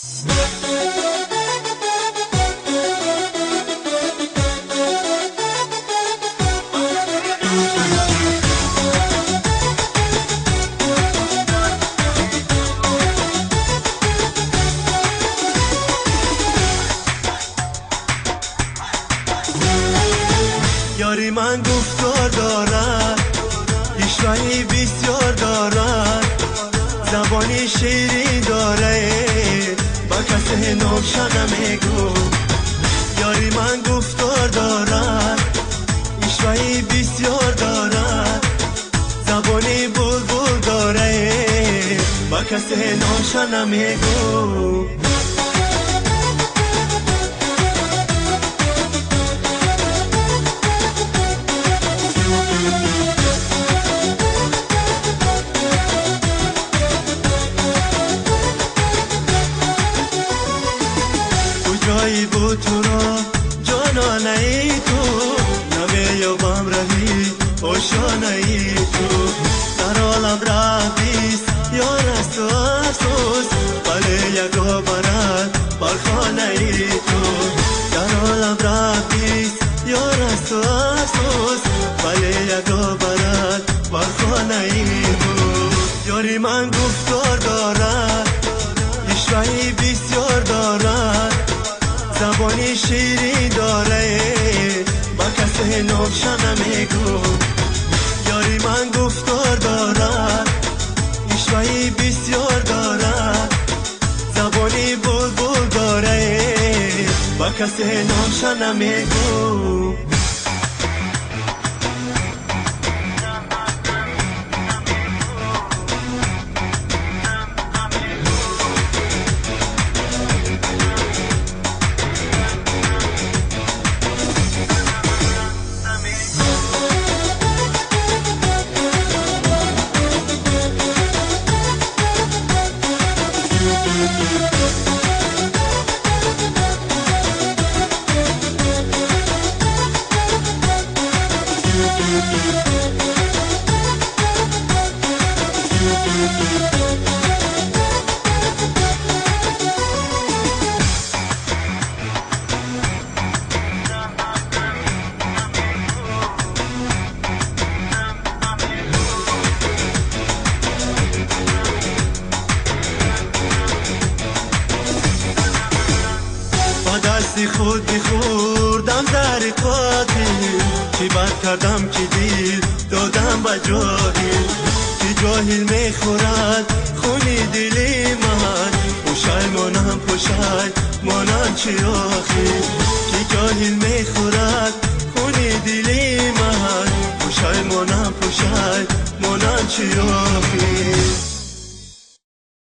یاری من گفتار دارد، پیشوایی بسیار دارد، زبانی شیرین داره، با کسی نوشا نمیگو. یاری من گفتار دارد، پیشوایی بسیار دارد، زبانی بلبل داره، با کسی نوشا نمیگو. جایی بود تو را جانانه ای تو، نمیابم رهی آشانه ای تو. در عالم رفیست یار است و افسوس، ولی یکا برد بر خانه ای تو. در عالم رفیست یار است و افسوس، ولی یکا برد بر خانه ای تو. یاری من گفتار دارد، پیشوایی بسیار دارد، زبانی شیرین داره، با کسی نوشا نمیگو. یاری من گفتار دارد، پیشوایی بسیار دارد، زبانی بلبل داره، با کسی نوشا نمیگو. دستی خود بخوردم در قاتل، چی بد کردم که دل دادم با جاهل. که جاهل میخورد خونی دلی من، پوشای مانم پوشای مانم چی آخی. که جاهل میخورد خونی دلی من، پوشای مانم پوشای مانم چی آخی.